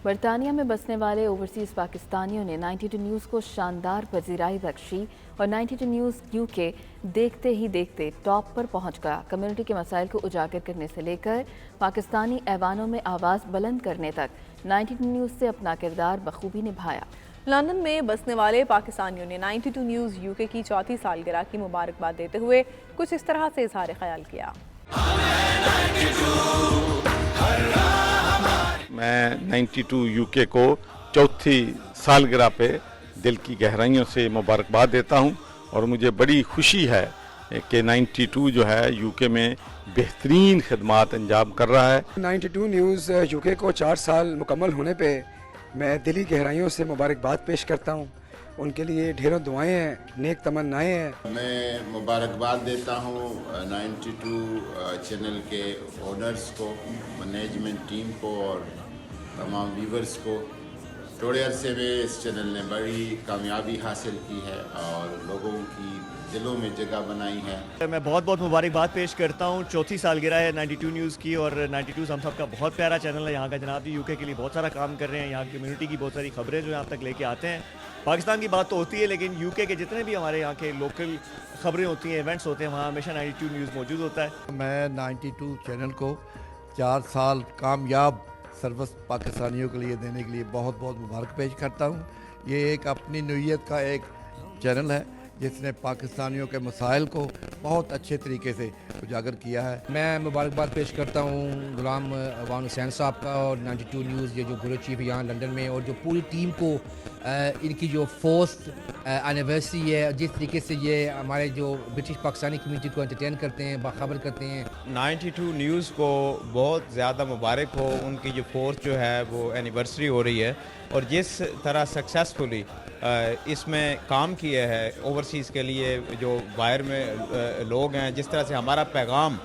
برطانیہ میں بسنے والے اوورسیز پاکستانیوں نے 92 نیوز کو شاندار پذیرائی بخشی اور 92 نیوز UK دیکھتے ہی دیکھتے ٹاپ پر پہنچ گیا۔ کمیونٹی کے مسائل کو اجاگر کرنے سے لے کر پاکستانی ایوانوں میں آواز بلند کرنے تک 92 نیوز سے اپنا کردار بخوبی نبھایا۔ لندن میں بسنے والے پاکستانیوں نے 92 نیوز UK کی چوتھی سالگرہ کی مبارکباد دیتے ہوئے کچھ اس طرح سے اظہار خیال کیا۔ میں 92 UK کو چوتھی سالگرہ پہ دل کی گہرائیوں سے مبارکباد دیتا ہوں اور مجھے بڑی خوشی ہے کہ 92 جو ہے UK میں بہترین خدمات انجام کر رہا ہے۔ 92 نیوز UK کو 4 سال مکمل ہونے پہ میں دلی گہرائیوں سے مبارکباد پیش کرتا ہوں۔ ان کے لیے ڈھیروں دعائیں ہیں، نیک تمنائیں ہیں۔ میں مبارکباد دیتا ہوں 92 چینل کے اونرز کو، مینجمنٹ ٹیم کو اور تمام ویورز کو۔ تھوڑے عرصے میں اس چینل نے بڑی کامیابی حاصل کی ہے اور لوگوں کی دلوں میں جگہ بنائی ہے۔ میں بہت بہت مبارکباد پیش کرتا ہوں، چوتھی سالگرہ ہے 92 نیوز کی اور 92 ہم سب کا بہت پیارا چینل ہے۔ یہاں کا جناب جی UK کے لیے بہت سارا کام کر رہے ہیں، یہاں کی کمیونٹی کی بہت ساری خبریں جو یہاں تک لے کے آتے ہیں۔ پاکستان کی بات تو ہوتی ہے لیکن UK کے جتنے بھی ہمارے یہاں کے لوکل خبریں ہوتی ہیں، ایونٹس ہوتے ہیں، وہاں ہمیشہ 92 نیوز موجود ہوتا ہے۔ میں 92 چینل کو 4 سال کامیاب سروس پاکستانیوں کے لیے دینے کے لیے بہت بہت مبارک پیش کرتا ہوں۔ یہ ایک اپنی نوعیت کا ایک چینل ہے جس نے پاکستانیوں کے مسائل کو بہت اچھے طریقے سے اجاگر کیا ہے۔ میں مبارکباد پیش کرتا ہوں غلام عوان حسین صاحب کا اور 92 نیوز یہ جو بیورو چیف یہاں لنڈن میں، اور جو پوری ٹیم کو ان کی جو 4th اینیورسری ہے، جس طریقے سے یہ ہمارے جو برٹش پاکستانی کمیونٹی کو انٹرٹین کرتے ہیں، باخبر کرتے ہیں۔ 92 نیوز کو بہت زیادہ مبارک ہو، ان کی جو 4th جو ہے وہ اینیورسری ہو رہی ہے، اور جس طرح سکسیسفلی اس میں کام کیا ہے اوورسیز کے لیے جو باہر میں لوگ ہیں، جس طرح سے ہمارا پیغام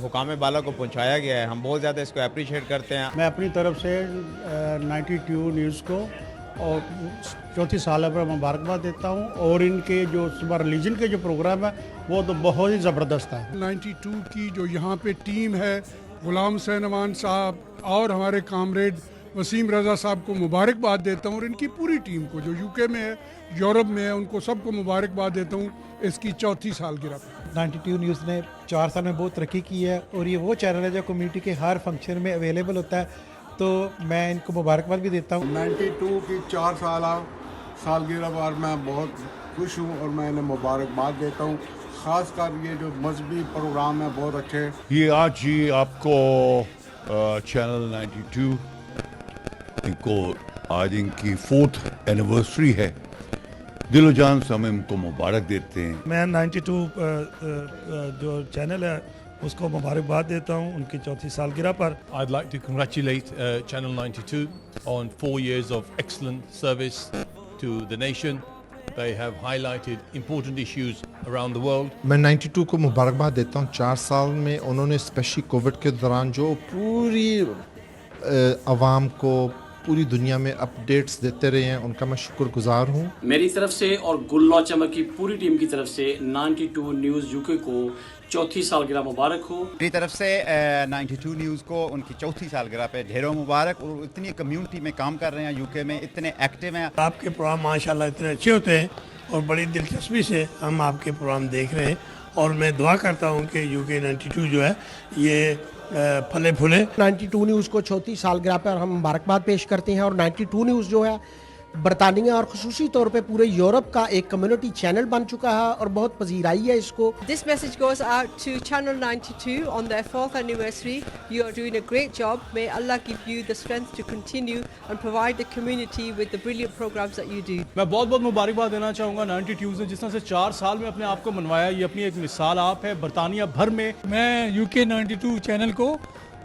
حکام بالا کو پہنچایا گیا ہے، ہم بہت زیادہ اس کو اپریشیٹ کرتے ہیں۔ میں اپنی طرف سے 92 نیوز کو اور چوتھی سالہ پر مبارکباد دیتا ہوں، اور ان کے جو صبح ریلیجن کے جو پروگرام ہے وہ تو بہت ہی زبردست ہے۔ 92 کی جو یہاں پہ ٹیم ہے، غلام حسین عوان صاحب اور ہمارے کامریڈ وسیم رضا صاحب کو مبارکباد دیتا ہوں، اور ان کی پوری ٹیم کو جو UK میں ہے، یورپ میں ہے، ان کو سب کو مبارکباد دیتا ہوں اس کی چوتھی سالگرہ پہ۔ 92 نیوز نے 4 سال میں بہت ترقی کی ہے، اور یہ وہ چینل ہے جو کمیونٹی کے ہر فنکشن میں اویلیبل ہوتا ہے، تو میں ان کو مبارکباد بھی دیتا ہوں۔ 92 کی 4 سالگرہ پر میں بہت خوش ہوں اور میں انہیں مبارکباد دیتا ہوں، خاص کر یہ جو مذہبی پروگرام ہے بہت اچھے۔ یہ آج ہی آپ کو چینل 92 ان کو آج ان کی 4th اینیورسری ہے، دل و جان سے ہم ان کو مبارک دیتے ہیں۔ میں 92 جو چینل ہے اس کو مبارکباد دیتا ہوں ان کی چوتھی سالگرہ پر۔ I'd like to congratulate Channel 92 on 4 years of excellent service to the nation. They have highlighted important issues around the world. میں 92 کو مبارکباد دیتا ہوں، 4 سال میں انہوں نے اسپیشلی کووڈ کے دوران جو پوری عوام کو پوری دنیا میں اپڈیٹس دیتے رہے ہیں، ان کا میں شکر گزار ہوں۔ میری طرف سے اور گلنو چمک کی پوری ٹیم کی طرف سے 92 نیوز UK کو چوتھی سالگرہ مبارک ہو۔ میری طرف سے 92 نیوز کو ان کی چوتھی سالگرہ پہ ڈھیروں مبارک، اور اتنی کمیونٹی میں کام کر رہے ہیں UK میں، اتنے ایکٹیو ہیں۔ آپ کے پروگرام ماشاءاللہ اتنے اچھے ہوتے ہیں اور بڑی دلچسپی سے ہم آپ کے پروگرام دیکھ رہے ہیں، اور میں دعا کرتا ہوں کہ UK 92 جو ہے یہ پھلے پھولے۔ 92 نیوز کو چوتھی سالگرہ پر ہم مبارکباد پیش کرتے ہیں، اور 92 نیوز جو ہے برطانیہ اور خصوصی طور پہ پورے یورپ کا ایک کمیونٹی چینل بن چکا ہے اور بہت پذیرائی ہے اس کو۔ This message goes out to Channel 92 on their 4th anniversary. You are doing a great job. May Allah give you the strength to continue and provide the community with the brilliant programs that you do. میں بہت بہت مبارکباد دینا چاہوں گا 92 نے جس طرح سے 4 سال میں اپنے آپ کو منوایا، یہ اپنی ایک مثال آپ ہے برطانیہ بھر میں۔ میں UK 92 چینل کو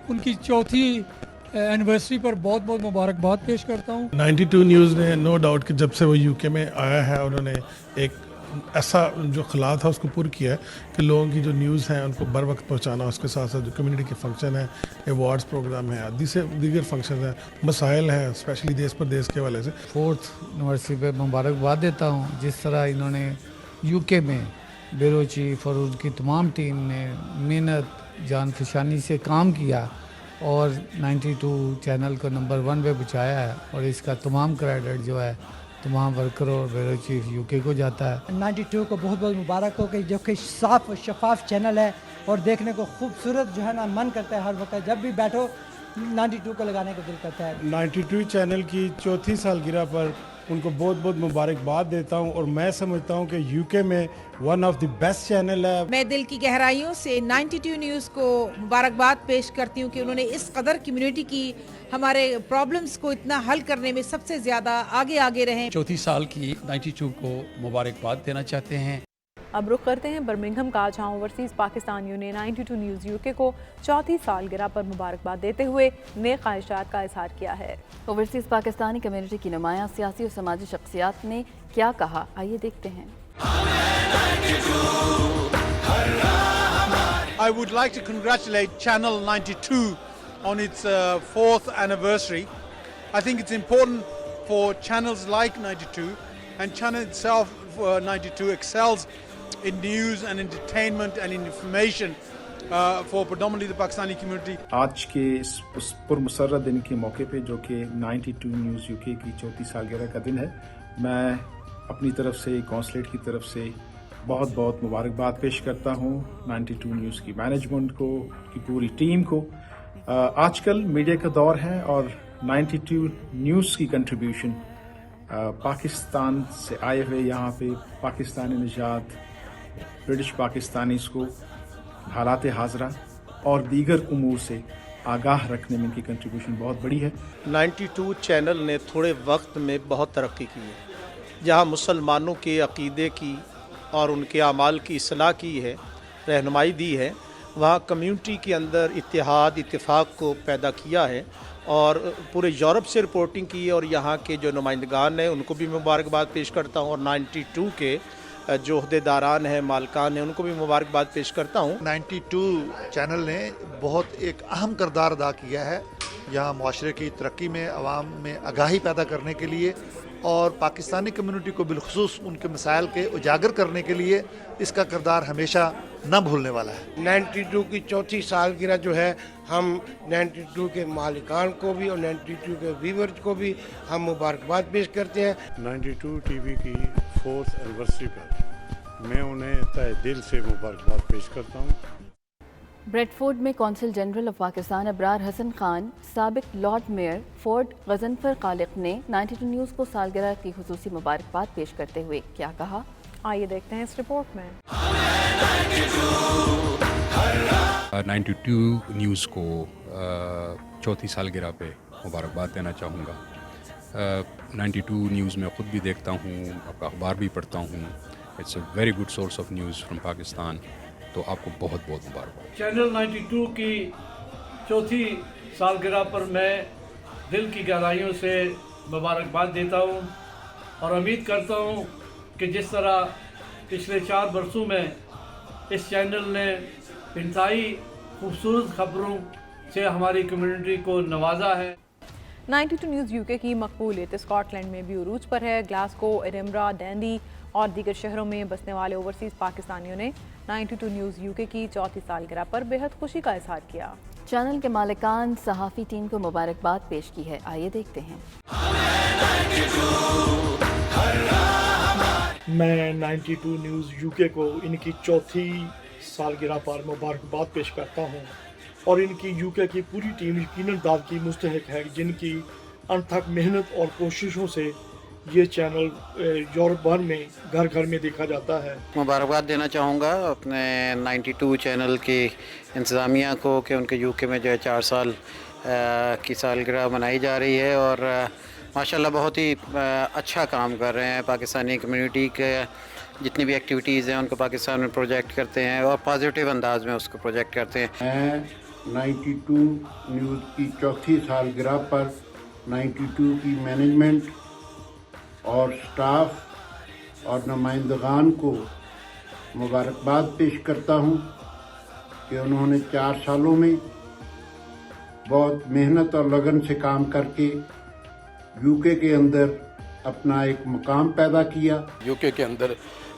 ان کی چوتھی اینیورسری پر بہت بہت مبارکباد پیش کرتا ہوں۔ 92 نیوز نے نو ڈاؤٹ کہ جب سے وہ UK میں آیا ہے انہوں نے ایک ایسا جو خلا تھا اس کو پور کیا ہے کہ لوگوں کی جو نیوز ہیں ان کو بر وقت پہنچانا، اس کے ساتھ ساتھ جو کمیونٹی کے فنکشن ہیں، ایوارڈز پروگرام ہیں، دیگر فنکشن ہیں، مسائل ہیں، اسپیشلی دیس پردیس کے حوالے سے۔ 4th اینیورسری پہ مبارکباد دیتا ہوں، جس طرح انہوں نے UK میں بیورو چیف اور ان کی تمام ٹیم نے محنت جان فشانی سے کام کیا، اور 92 چینل کو نمبر 1 پہ پہنچایا ہے، اور اس کا تمام کریڈٹ جو ہے تمام ورکروں اور بیورو چیف UK کو جاتا ہے۔ 92 کو بہت بہت مبارک ہو کہ جو کہ صاف و شفاف چینل ہے اور دیکھنے کو خوبصورت جو ہے نا من کرتا ہے، ہر وقت جب بھی بیٹھو 92 کو لگانے کا دل کرتا ہے۔ 92 چینل کی 4تھی سالگرہ پر ان کو بہت بہت مبارکباد دیتا ہوں، اور میں سمجھتا ہوں کہ UK میں one of the best channel ہے۔ میں دل کی گہرائیوں سے 92 نیوز کو مبارکباد پیش کرتی ہوں کہ انہوں نے اس قدر کمیونٹی کی ہمارے پرابلمز کو اتنا حل کرنے میں سب سے زیادہ آگے رہیں۔ 34 سال کی 92 کو مبارکباد دینا چاہتے ہیں۔ اب رخ کرتے ہیں برمنگھم کا، جہاں اوورسیز پاکستانیوں نے 92 نیوز UK کو 4تھی سالگرہ پر مبارکباد دیتے ہوئے نیک خواہشات کا اظہار کیا ہے۔ اوورسیز پاکستانی کمیونٹی کی نمایاں سیاسی اور سماجی شخصیات نے کیا کہا، آئیے دیکھتے ہیں۔ I would like to congratulate Channel 92 on its 4th anniversary. I think it's important for channels like 92, and channel itself 92 excels in news and entertainment and in information for predominantly the Pakistani community. آج کے اس پرمسرت دن کے موقع پہ جو کہ 92 news UK کی 4تھی سالگرہ کا دن ہے، میں اپنی طرف سے کونسلیٹ کی طرف سے بہت بہت مبارکباد پیش کرتا ہوں 92 نیوز کی مینجمنٹ کو، کی پوری ٹیم کو۔ آج کل میڈیا کا دور ہے اور 92 نیوز کی کنٹریبیوشن پاکستان سے آئے ہوئے یہاں پہ پاکستانی نژاد برٹش پاکستانیز کو حالات حاضرہ اور دیگر امور سے آگاہ رکھنے میں ان کی کنٹریبیوشن بہت بڑی ہے۔ 92 چینل نے تھوڑے وقت میں بہت ترقی کی ہے، جہاں مسلمانوں کے عقیدے کی اور ان کے اعمال کی اصلاح کی ہے، رہنمائی دی ہے، وہاں کمیونٹی کے اندر اتحاد اتفاق کو پیدا کیا ہے، اور پورے یورپ سے رپورٹنگ کی ہے، اور یہاں کے جو نمائندگان ہیں ان کو بھی مبارکباد پیش کرتا ہوں، اور 92 کے جو عہدیداران ہیں، مالکان ہیں، ان کو بھی مبارکباد پیش کرتا ہوں۔ 92 چینل نے بہت ایک اہم کردار ادا کیا ہے یہاں معاشرے کی ترقی میں، عوام میں آگاہی پیدا کرنے کے لیے، اور پاکستانی کمیونٹی کو بالخصوص ان کے مسائل کے اجاگر کرنے کے لیے اس کا کردار ہمیشہ نہ بھولنے والا ہے۔ 92 کی 4تھی سالگرہ جو ہے، ہم 92 کے مالکان کو بھی اور 92 کے ویورز کو بھی ہم مبارکباد پیش کرتے ہیں۔ 92 TV کی 4th اینیورسری پر میں انہیں تہہ دل سے مبارکباد پیش کرتا ہوں۔ بریڈ فورڈ میں کونسل جنرل آف پاکستان ابرار حسن خان، سابق لارڈ میئر فورڈ غضنفر خالق نے 92 نیوز کو سالگرہ کی خصوصی مبارکباد پیش کرتے ہوئے کیا کہا، آئیے دیکھتے ہیں اس رپورٹ میں۔ 92 نیوز کو 4تھی سالگرہ پہ مبارکباد دینا چاہوں گا۔ 92 نیوز میں خود بھی دیکھتا ہوں، آپ کا اخبار بھی پڑھتا ہوں۔ It's a very good source of news from Pakistan, تو آپ کو بہت بہت مبارکباد۔ چینل 92 کی 4تھی سالگرہ پر میں دل کی گہرائیوں سے مبارکباد دیتا ہوں، اور امید کرتا ہوں کہ جس طرح پچھلے 4 برسوں میں اس چینل نے انتہائی خوبصورت خبروں سے ہماری کمیونٹی کو نوازا ہے۔ 92 نیوز UK کی مقبولیت اسکاٹ لینڈ میں بھی عروج پر ہے۔ گلاسکو، ایڈنبرا، ڈینڈی اور دیگر شہروں میں بسنے والے اوورسیز پاکستانیوں نے 92 نیوز UK کی 4تھی سالگرہ پر بے حد خوشی کا اظہار کیا۔ چینل کے مالکان صحافی ٹیم کو مبارکباد پیش کی ہے، آئیے دیکھتے ہیں۔ میں 92 نیوز UK کو ان کی 4تھی سالگرہ پر مبارکباد پیش کرتا ہوں، اور ان کی UK کی پوری ٹیم یقیناً داد کی مستحق ہے، جن کی انتھک محنت اور کوششوں سے یہ چینل یورپ بھر میں گھر گھر میں دیکھا جاتا ہے۔ مبارکباد دینا چاہوں گا اپنے 92 چینل کی انتظامیہ کو کہ ان کے UK میں جو ہے 4 سال کی سالگرہ منائی جا رہی ہے، اور ماشاءاللہ بہت ہی اچھا کام کر رہے ہیں۔ پاکستانی کمیونٹی کے جتنی بھی ایکٹیویٹیز ہیں ان کو پاکستان میں پروجیکٹ کرتے ہیں، اور پازیٹیو انداز میں اس کو پروجیکٹ کرتے ہیں۔ میں 92 نیوز کی 4تھی سالگرہ پر 92 کی مینجمنٹ اور سٹاف اور نمائندگان کو مبارکباد پیش کرتا ہوں کہ انہوں نے 4 سالوں میں بہت محنت اور لگن سے کام کر کے UK کے اندر اپنا ایک مقام پیدا کیا۔ UK کے اندر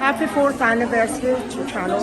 Happy 4th anniversary to Channel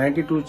92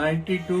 92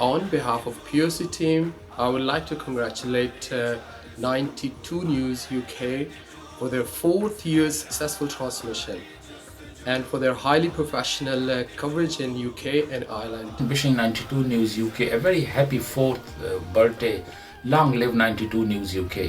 On behalf of POC team, I would like to congratulate 92 News UK for their 4th year's successful transmission and for their highly professional coverage in UK and Ireland. Wishing 92 News UK a very happy 4th birthday. Long live 92 News UK.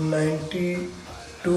92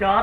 4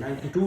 92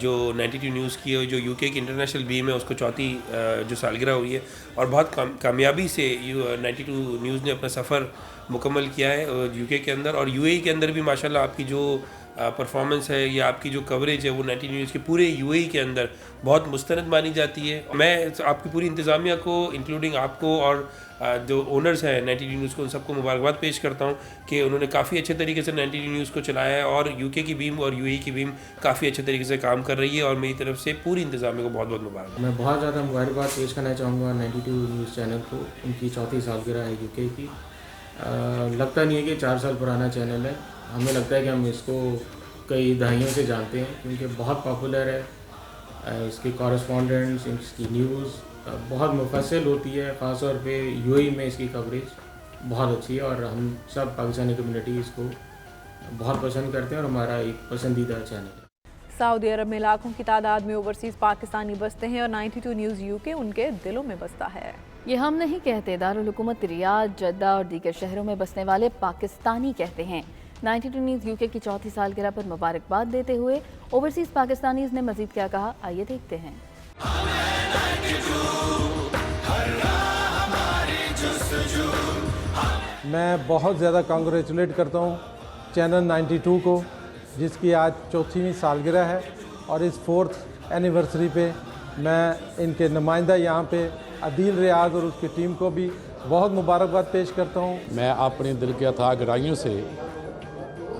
جو 92 news کی جو you کے کی international بیم ہے اس کو چوتھی جو سالگرہ ہوئی ہے اور بہت کامیابی سے 92 نیوز نے اپنا سفر مکمل کیا ہے یو کے اندر اور یو اے ای کے اندر بھی ماشاءاللہ آپ کی جو پرفارمنس ہے یا آپ کی جو کوریج ہے وہ 92 نیوز کے پورے یو اے ای کے اندر بہت مستند مانی جاتی ہے. میں آپ کی پوری انتظامیہ کو انکلوڈنگ آپ کو اور جو اونرز ہیں 92 نیوز کو ان سب کو مبارکباد پیش کرتا ہوں کہ انہوں نے کافی اچھے طریقے سے 92 نیوز کو چلایا ہے اور یو کے کی بیم اور یو اے ای کی بیم کافی اچھے طریقے سے کام کر رہی ہے اور میری طرف سے پوری انتظامیہ کو بہت بہت مبارک. میں بہت زیادہ مبارکباد پیش کرنا چاہوں گا 92 نیوز چینل کو, ان کی چوتھی سالگرہ ہے یو کے کی. لگتا نہیں ہے کہ 4 سال پرانا چینل ہے, ہمیں لگتا ہے کہ ہم اس کو کئی دہائیوں سے جانتے ہیں کیونکہ بہت پاپولر ہے. اس کی کورسپونڈنٹس, اس کی نیوز بہت مفصل ہوتی ہے, خاص طور پہ یو اے ای میں اس کی کوریج بہت اچھی ہے اور ہم سب پاکستانی کمیونٹی اس کو بہت پسند کرتے ہیں اور ہمارا ایک پسندیدہ چینل ہے. سعودی عرب میں لاکھوں کی تعداد میں اوورسیز پاکستانی بستے ہیں اور 92 نیوز یو کے ان کے دلوں میں بستا ہے. یہ ہم نہیں کہتے, دارالحکومت ریاض, جدہ اور دیگر شہروں میں بسنے والے پاکستانی کہتے ہیں. 92 نیوز یو کے کی چوتھی سالگرہ پر مبارکباد دیتے ہوئے اوورسیز پاکستانیز نے مزید کیا کہا, آئیے دیکھتے ہیں. میں بہت زیادہ کانگریچولیٹ کرتا ہوں چینل 92 کو جس کی آج چوتھیویں سالگرہ ہے اور اس 4th اینیورسری پہ میں ان کے نمائندہ یہاں پہ عدیل ریاض اور اس کی ٹیم کو بھی بہت مبارکباد پیش کرتا ہوں. میں اپنے دل کے اتھاہ گہرائیوں سے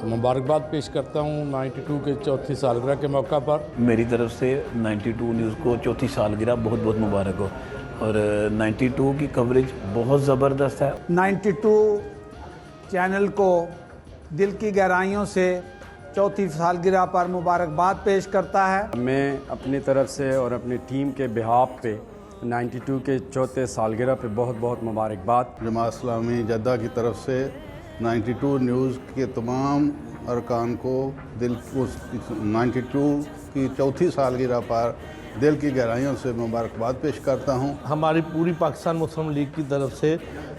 مبارکباد پیش کرتا ہوں 92 کے چوتھی سالگرہ کے موقع پر. میری طرف سے 92 نیوز کو چوتھی سالگرہ بہت بہت مبارک ہو اور 92 کی کوریج بہت زبردست ہے. 92 چینل کو دل کی گہرائیوں سے چوتھی سالگرہ پر مبارکباد پیش کرتا ہے. میں اپنی طرف سے اور اپنی ٹیم کے بہاف پہ 92 کے چوتھے سالگرہ پہ بہت بہت مبارکباد. جماعت اسلامی جدہ کی طرف سے 92 نیوز کے تمام ارکان کو 92 کی چوتھی سالگرہ پر دل کی گہرائیوں سے مبارکباد پیش کرتا ہوں. ہماری پوری پاکستان مسلم لیگ کی طرف سے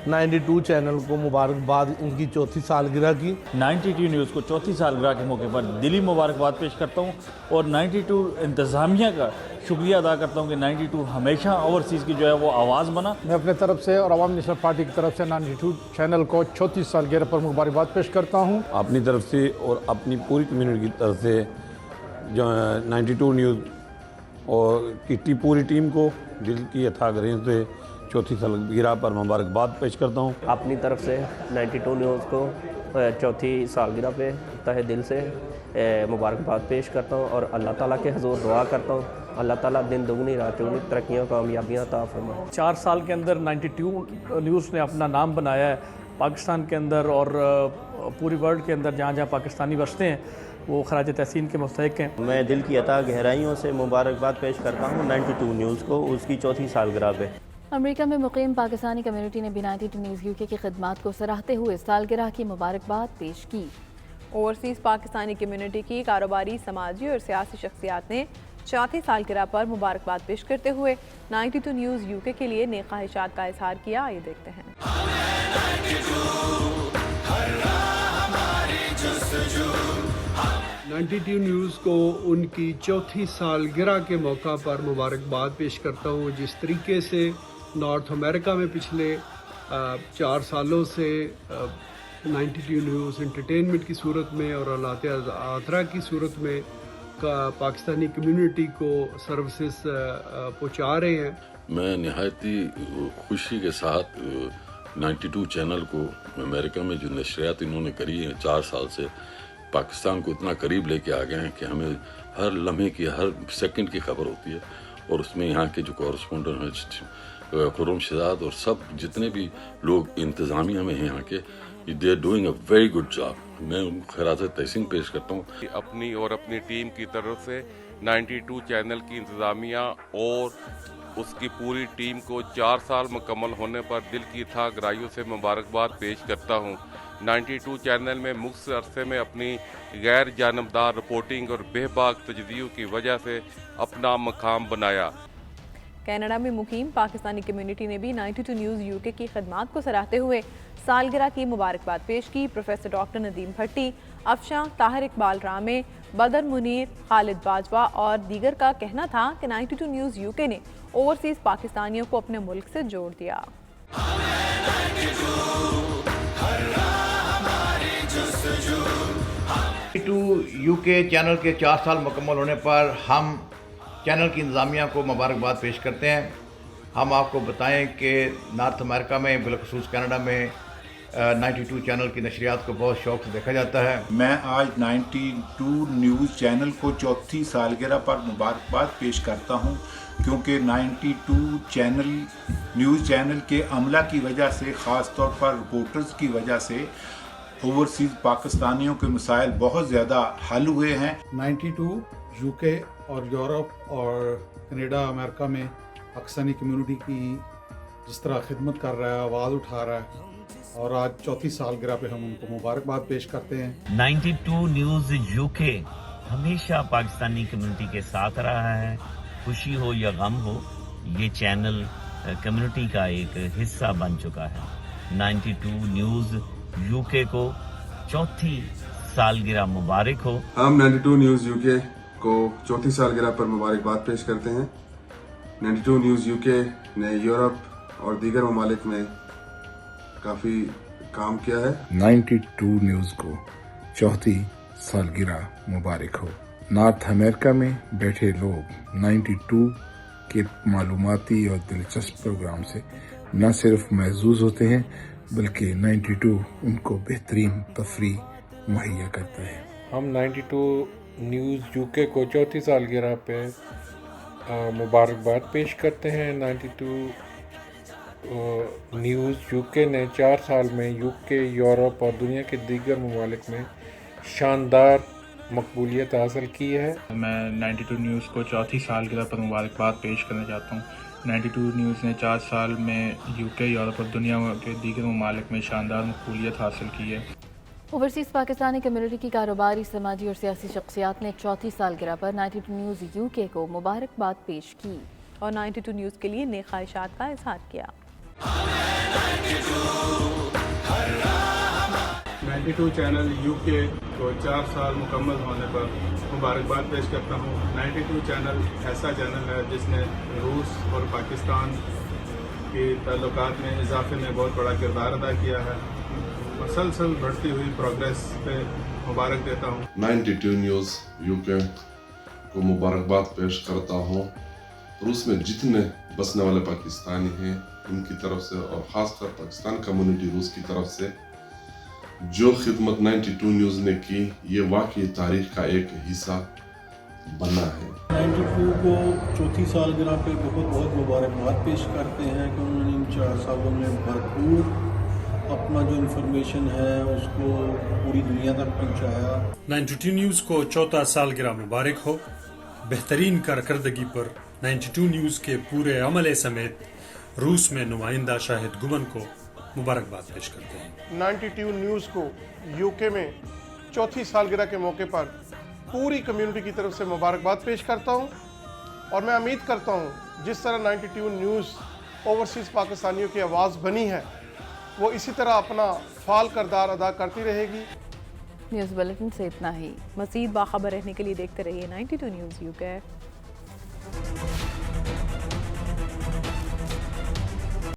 92 چینل کو مبارکباد ان کی چوتھی سالگرہ کی. 92 نیوز کو چوتھی سالگرہ کے موقع پر دلی مبارکباد پیش کرتا ہوں اور 92 انتظامیہ کا شکریہ ادا کرتا ہوں کہ 92 ہمیشہ اوورسیز کی جو ہے وہ آواز بنا. میں اپنے طرف سے اور عوام نیشنل پارٹی کی طرف سے 92 چینل کو چوتھی سالگرہ پر مبارکباد پیش کرتا ہوں. اپنی طرف سے اور اپنی پوری کمیونٹی کی طرف سے جو 92 نیوز اور کی پوری ٹیم کو دل کی اتھاہ گہرائیوں سے چوتھی سالگرہ پر مبارکباد پیش کرتا ہوں. اپنی طرف سے 92 نیوز کو چوتھی سالگرہ پہ تہہ دل سے مبارکباد پیش کرتا ہوں اور اللہ تعالیٰ کے حضور دعا کرتا ہوں اللہ تعالیٰ دن دگنی رات چوگنی ترقیاں کامیابیاں عطا فرمائے. 4 سال کے اندر 92 نیوز نے اپنا نام بنایا ہے پاکستان کے اندر اور پوری ورلڈ کے اندر جہاں جہاں پاکستانی بستے ہیں وہ خراج تحسین کے مستحق ہیں. میں دل کی عطا گہرائیوں سے مبارکباد پیش کرتا ہوں 92 نیوز کو اس کی چوتھی سالگرہ پہ. امریکہ میں مقیم پاکستانی کمیونٹی نے بھی 92 نیوز یو کے کی خدمات کو سراہتے ہوئے سالگرہ کی مبارکباد پیش کی. اوورسیز پاکستانی کمیونٹی کی کاروباری, سماجی اور سیاسی شخصیات نے چوتھی سالگرہ پر مبارکباد پیش کرتے ہوئے 92 نیوز یو کے لیے نیک خواہشات کا اظہار کیا. آئیے دیکھتے ہیں. 92 نیوز کو ان کی چوتھی سالگرہ کے موقع پر مبارکباد پیش کرتا ہوں. جس طریقے سے نارتھ امریکہ میں پچھلے 4 سالوں سے 92 نیوز انٹرٹینمنٹ کی صورت میں اور آلات آثرہ کی صورت میں پاکستانی کمیونٹی کو سروسز پہنچا رہے ہیں. میں نہایتی خوشی کے ساتھ 92 چینل کو امریکہ میں جو نشریات انہوں نے کری ہیں 4 سال سے پاکستان کو اتنا قریب لے کے آ گئے ہیں کہ ہمیں ہر لمحے کی ہر سیکنڈ کی خبر ہوتی ہے اور اس میں یہاں کے جو کورسپونڈنٹ ہیں خرم شہزاد اور سب جتنے بھی لوگ انتظامیہ میں ہیں یہاں کے they are doing a very good job. میں ان کو خراج تحسین پیش کرتا ہوں. اپنی اور اپنی ٹیم کی طرف سے 92 چینل کی انتظامیہ اور اس کی پوری ٹیم کو 4 سال مکمل ہونے پر دل کی اتھاہ گہرائیوں سے مبارکباد پیش کرتا ہوں. 92 چینل میں مختصر عرصے میں اپنی غیر جانبدار رپورٹنگ اور بے باک تجزیوں کی وجہ سے اپنا مقام بنایا. کینیڈا میں مقیم پاکستانی کمیونٹی نے بھی 92 نیوز UK کی خدمات کو سراہتے ہوئے سالگرہ کی مبارکباد پیش کی۔ پروفیسر ڈاکٹر ندیم بھٹی، افشاں، طاہر اقبال رامے، بدر منیر، خالد باجوہ اور دیگر کا کہنا تھا کہ 92 نیوز UK نے اوورسیز پاکستانیوں کو اپنے ملک سے جوڑ دیا۔ 92 UK چینل کے 4 سال مکمل ہونے پر ہم چینل کی انتظامیہ کو مبارکباد پیش کرتے ہیں۔ ہم آپ کو بتائیں کہ نارتھ امریکہ میں بالخصوص کینیڈا میں 92 چینل کی نشریات کو بہت شوق سے دیکھا جاتا ہے۔ میں آج 92 نیوز چینل کو چوتھی سالگرہ پر مبارکباد پیش کرتا ہوں، کیونکہ 92 چینل نیوز چینل کے عملہ کی وجہ سے، خاص طور پر رپورٹرز کی وجہ سے اوورسیز پاکستانیوں کے مسائل بہت زیادہ حل ہوئے ہیں۔ 92 UK اور یورپ اور کینیڈا امریکہ میں پاکستانی کمیونٹی کی جس طرح خدمت کر رہا ہے، آواز اٹھا رہا ہے، اور آج چوتھی سالگرہ پہ ہم ان کو مبارکباد پیش کرتے ہیں۔ 92 نیوز UK ہمیشہ پاکستانی کمیونٹی کے ساتھ رہا ہے، خوشی ہو یا غم ہو، یہ چینل کمیونٹی کا ایک حصہ بن چکا ہے۔ 92 نیوز UK کو چوتھی سالگرہ مبارک ہو۔ ہم 92 نیوز UK کو چوتھی سالگرہ پر مبارکباد پیش کرتے ہیں۔ 92 نیوز UK نے یورپ اور دیگر ممالک میں کافی کام کیا ہے۔ 92 نیوز کو چوتھی سالگرہ مبارک ہو۔ نارتھ امریکہ میں بیٹھے لوگ 92 کے معلوماتی اور دلچسپ پروگرام سے نہ صرف محظوظ ہوتے ہیں بلکہ 92 ان کو بہترین تفریح مہیا کرتا ہے۔ ہم 92 نیوز UK کو چوتھی سالگرہ پہ مبارکباد پیش کرتے ہیں۔ 92 نیوز UK نے 4 سال میں UK، یورپ اور دنیا کے دیگر ممالک میں شاندار مقبولیت حاصل کی ہے۔ میں 92 نیوز کو چوتھی سالگرہ پر مبارکباد پیش کرنا چاہتا ہوں۔ 92 نیوز نے 4 سال میں UK، یورپ اور دنیا کے دیگر ممالک میں شاندار مقبولیت حاصل کی ہے۔ اوورسیز پاکستانی کمیونٹی کی کاروباری، سماجی اور سیاسی شخصیات نے چوتھی سالگرہ پر 92 نیوز UK کو مبارکباد پیش کی اور 92 نیوز کے لیے نیک خواہشات کا اظہار کیا۔ 92 چینل UK کو 4 سال مکمل ہونے پر مبارکباد پیش کرتا ہوں۔ 92 چینل ایسا چینل ہے جس نے روس اور پاکستان کے تعلقات میں اضافے میں بہت بڑا کردار ادا کیا ہے۔ مسلسل بڑھتی ہوئی پروگریس پہ مبارک دیتا ہوں۔ 92 نیوز UK کو مبارکباد پیش کرتا ہوں۔ روس میں جتنے بسنے والے پاکستانی ہیں ان کی طرف سے، اور خاص کر پاکستان کمیونٹی روس کی طرف سے جو خدمت 92 نیوز نے کی، یہ واقعی تاریخ کا ایک حصہ بنا ہے۔ 92 کو چوتھی سالگرہ پہ بہت مبارکباد پیش کرتے ہیں کہ انہوں نے ان 4 سالوں میں بھرپور اپنا جو انفارمیشن ہے اس کو پوری دنیا تک پہنچایا۔ 92 نیوز کو چوتھا سالگرہ مبارک ہو۔ بہترین کارکردگی پر 92 نیوز کے پورے عملے سمیت روس میں نمائندہ شاہد گمن کو مبارکباد پیش کرتے ہیں۔ 92 نیوز کو UK میں چوتھی سالگرہ کے موقع پر پوری کمیونٹی کی طرف سے مبارکباد پیش کرتا ہوں، اور میں امید کرتا ہوں جس طرح 92 نیوز اوورسیز پاکستانیوں کی آواز بنی ہے، وہ اسی طرح اپنا فعال کردار ادا کرتی رہے گی۔ نیوز بلیٹن سے اتنا ہی۔ مزید باخبر رہنے کے لیے دیکھتے رہیے 92 نیوز UK۔